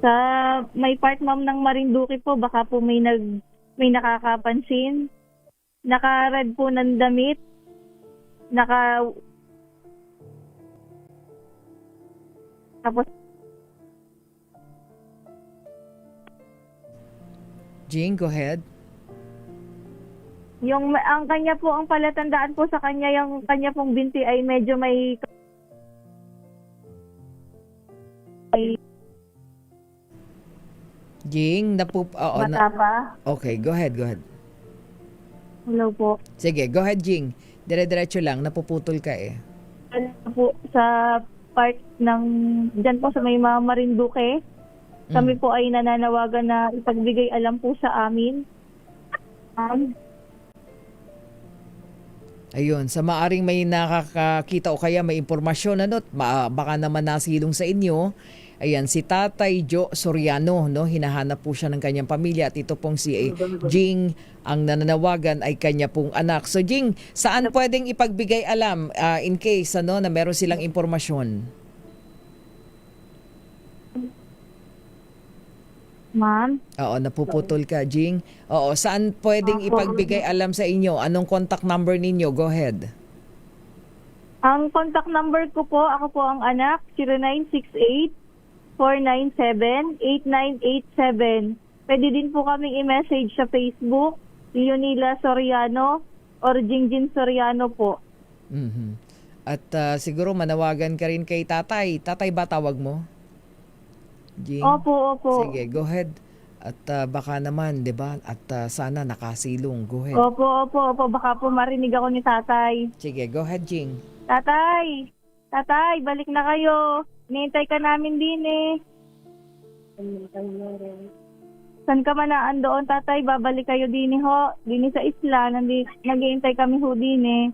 Sa may part ma'am ng Marinduque po, baka po may nakakapansin. Naka-red po ng damit. Tapos Jing, go ahead. ang kanya po, ang palatandaan po sa kanya, yung kanya pong binti ay medyo may Jing, mata pa. Okay, go ahead, go ahead. Hello po. Sige, go ahead, Jing. Dire-diretso lang, napuputol ka eh. Ano po, sa part ng, dyan po sa may mga Marinduque, kami po ay nananawagan na ipagbigay alam po sa amin. Ayun, sa maaring may nakakakita o kaya may impormasyon, baka naman nasilong sa inyo. Ayan, si Tatay Jo Soriano, no? Hinahanap po siya ng kanyang pamilya at ito pong si Jing, ang nananawagan ay kanya pong anak. So Jing, saan pwedeng ipagbigay alam in case na meron silang impormasyon? Ma'am? Oo, napuputol ka, Jing. Oo, saan pwedeng ipagbigay alam sa inyo? Anong contact number ninyo? Go ahead. Ang contact number ko po, ako po ang anak, 0968-497-8987. Pwede din po kaming i-message sa Facebook, Leonila Soriano or Jingjin Soriano po. Mhm. At siguro manawagan ka rin kay tatay. Tatay ba tawag mo? Jing? Opo. Sige, go ahead. At baka naman, 'di ba? At sana nakasilong. Go ahead. Opo. Baka po marinig ako ni tatay. Sige, go ahead, Jing. Tatay, balik na kayo. Hinihintay ka namin din eh. San ka man doon, tatay? Babalik kayo din ho. Din sa isla. Naghihintay kami ho din eh.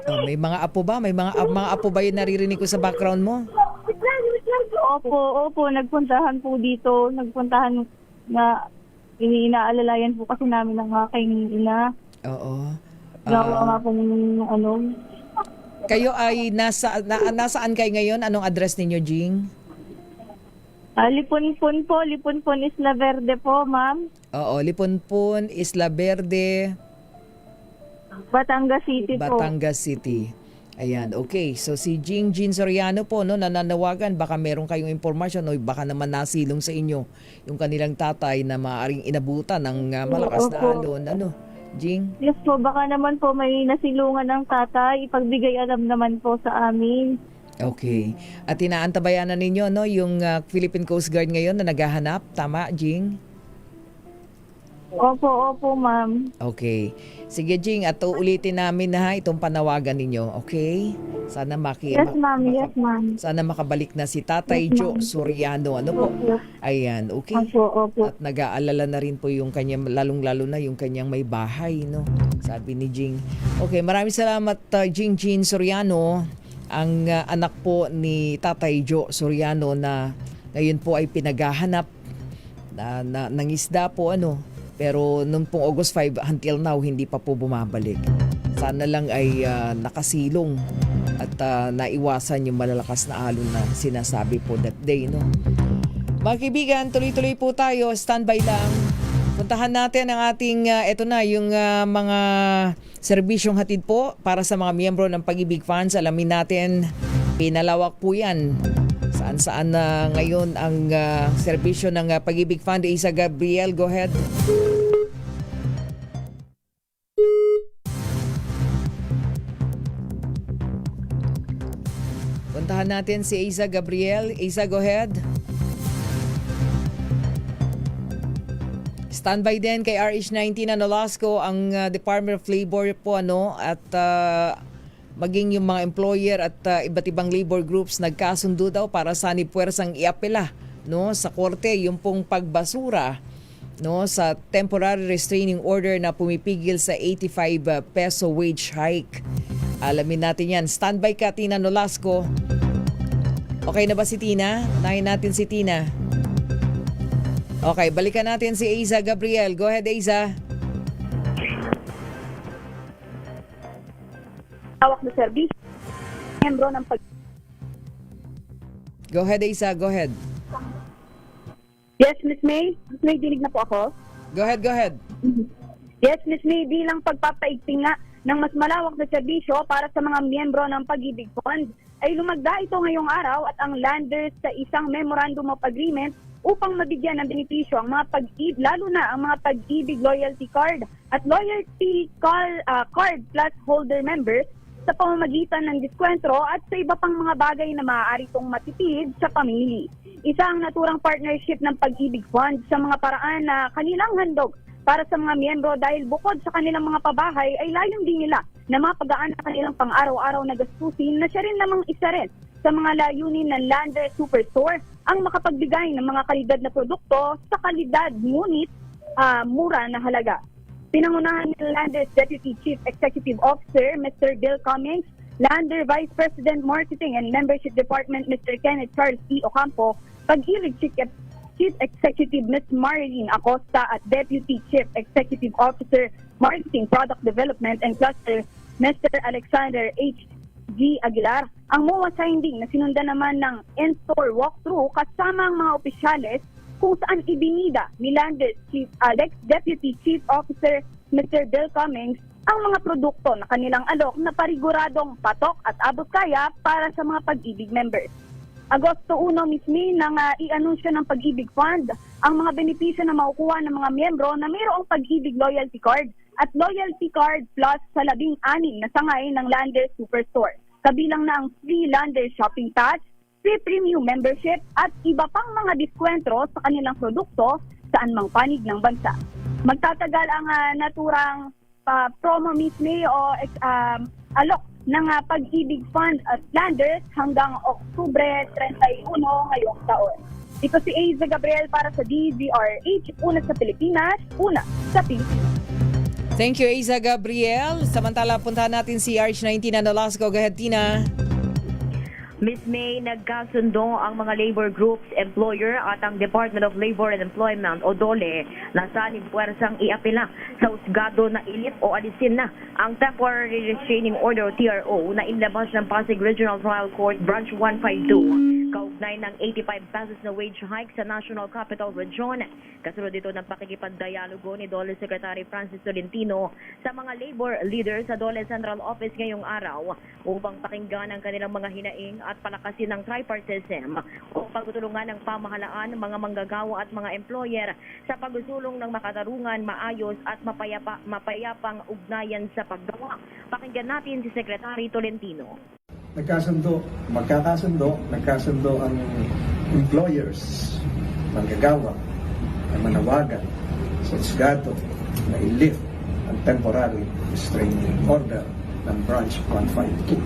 Oh, may mga apo ba? May mga apo ba yung naririnig ko sa background mo? Opo. Nagpuntahan po dito. Nagpuntahan na inaalalayan po kasi namin ang aking ina. Oo. Gawa nga pong Kayo ay nasaan kayo ngayon? Anong address ninyo, Jing? Lipunpun po. Lipunpun Isla Verde po, ma'am. Oo, Lipunpun, Isla Verde, Batangas City po. Batangas City. Ayan, okay. So si Jingjin Soriano po, nananawagan, baka meron kayong impormasyon o baka naman nasilong sa inyo yung kanilang tatay na maaaring inabutan ng malakas na alon. Jing? Yes po, baka naman po may nasilungan ng tatay. Ipagbigay alam naman po sa amin. Okay. At inaantabayan na ninyo yung Philippine Coast Guard ngayon na naghahanap. Tama, Jing? Opo, ma'am. Okay. Sige, Jing, at uulitin namin na itong panawagan ninyo. Okay? Sana Yes, ma'am. Sana makabalik na si Tatay Jo Soriano. Ano po? Ayan, okay. Opo. At nag-aalala na rin po yung kanyang, lalong-lalo na yung kanyang may bahay, no? Sabi ni Jing. Okay, maraming salamat, Jingjin Soriano, ang anak po ni Tatay Jo Soriano na ngayon po ay pinaghahanap ng isda po, pero noong pong August 5 until now, hindi pa po bumabalik. Sana lang ay nakasilong at naiwasan yung malalakas na alon na sinasabi po that day, no? Mga kaibigan, tuloy-tuloy po tayo. Standby lang. Puntahan natin ang ating, yung mga serbisyong hatid po para sa mga miyembro ng Pag-ibig Funds. Alamin natin, pinalawak po yan. Saan-saan na ngayon ang serbisyo ng Pag-ibig Fund. Isa Gabriel, go ahead. Puntahan natin si Isa Gabriel. Isa, go ahead. Standby din kay RH19 na Nolasco ang Department of Labor po at maging yung mga employer at iba't ibang labor groups nagkasundo daw para sanipuwersang iapela sa korte yung pong pagbasura sa temporary restraining order na pumipigil sa 85 peso wage hike. Alamin natin yan. Standby ka, Tina Nolasco. Okay na ba si Tina? Unahin natin si Tina. Okay, balikan natin si Aiza Gabriel. Go ahead, Aiza. Tawag na service. Membro ng Go ahead, Isa. Go ahead. Yes, Miss May. Miss May, dinig na po ako. Go ahead, go ahead. Yes, Miss May, bilang pagpapaigting nga ng mas malawak na serbisyo para sa mga miyembro ng Pag-ibig Fund, ay lumagda ito ngayong araw at ang landers sa isang memorandum of agreement upang mabigyan ng benepisyo ang mga pag-ibig, lalo na ang mga Pag-ibig loyalty card at loyalty card plus holder members sa pamamagitan ng diskwentro at sa iba pang mga bagay na maaari itong matipid sa pamimili. Isa ang naturang partnership ng Pag-ibig Fund sa mga paraan na kanilang handog para sa mga miyembro dahil bukod sa kanilang mga pabahay ay layong din nila na mapagaan ang kanilang pang-araw-araw na gastusin na siya rin namang isa rin sa mga layunin ng Lander Superstore ang makapagbigay ng mga kalidad na produkto sa kalidad ngunit mura na halaga. Pinangunahan ni Lander's Deputy Chief Executive Officer, Mr. Bill Cummings, Lander Vice President Marketing and Membership Department, Mr. Kenneth Charles E. Ocampo, Pag-ibig Chief Executive Ms. Marilyn Acosta at Deputy Chief Executive Officer, Marketing, Product Development and Cluster, Mr. Alexander H. G. Aguilar. Ang MOA signing na sinundan naman ng in-store walkthrough kasama ang mga opisyales kung saan ibinida ni Lander's Deputy Chief Officer Mr. Bill Cummings ang mga produkto na kanilang alok na pariguradong patok at abot kaya para sa mga Pag-ibig members. Agosto 1 mismo nang i-anunsyo ng Pag-ibig Fund ang mga benepisyo na makukuha ng mga miyembro na mayroong Pag-ibig Loyalty Card at Loyalty Card Plus sa 16 na sangay ng Lander Superstore. Kabilang na ang free Lander Shopping Pass, free premium membership at iba pang mga diskwentro sa kanilang produkto saan mang panig ng bansa. Magtatagal ang naturang promo mismo o alok ng Pag-ibig Fund at Landers hanggang Oktubre 31 ngayong taon. Ito si Aiza Gabriel para sa DZRH, una sa Pilipinas, una sa Pilipinas. Thank you, Aiza Gabriel. Samantala, puntahan natin si RH19 na Nolasco. Go ahead, Tina. Miss May, nagkasundo ang mga labor groups, employer at ang Department of Labor and Employment o DOLE na sanib puwersang iapila sa husgado na ilit o alisin na ang Temporary Restraining Order o TRO na inilabas ng Pasig Regional Trial Court Branch 152 kaugnay ng 85 pesos na wage hike sa National Capital Region. Kasunod dito ng pakikipagdialogo ni DOLE Secretary Francis Tolentino sa mga labor leaders sa DOLE Central Office ngayong araw upang pakinggan ang kanilang mga hinaing at palakasin ng tripartism o pagtutulungan ng pamahalaan, mga manggagawa at mga employer sa pagsusulong ng makatarungan, maayos at mapayapang ugnayan sa paggawa. Pakinggan natin si Secretary Tolentino. Nagkasundo ang employers, manggagawa, na manawagan sa husgado na i-lift ang temporary restraining order ng Branch 152.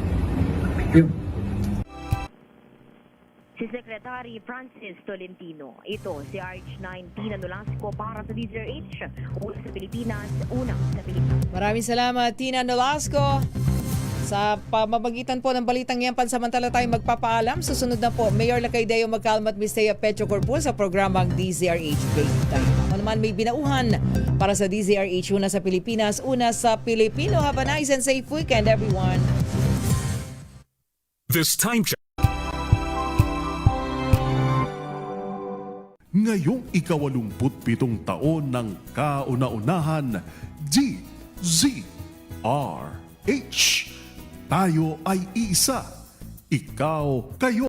Yun. Si Secretary Francis Tolentino. Ito si RH9 Tina Nolasco para sa DZRH. Una sa Pilipinas, una sa Pilipinas. Maraming salamat, Tina Nolasco. Sa pamamagitan po ng balitang yan, pansamantala tayo magpapaalam. Susunod na po, Mayor Lacaydeo Magcalma at Mistea Petro Corpus sa programang DZRH Playtime. Ako naman may binauhan para sa DZRH, una sa Pilipinas, una sa Pilipino. Have a nice and safe weekend, everyone. This time check. Ngayong ika-87 taon ng kauna-unahan, DZRH. Tayo ay isa. Ikaw, kayo.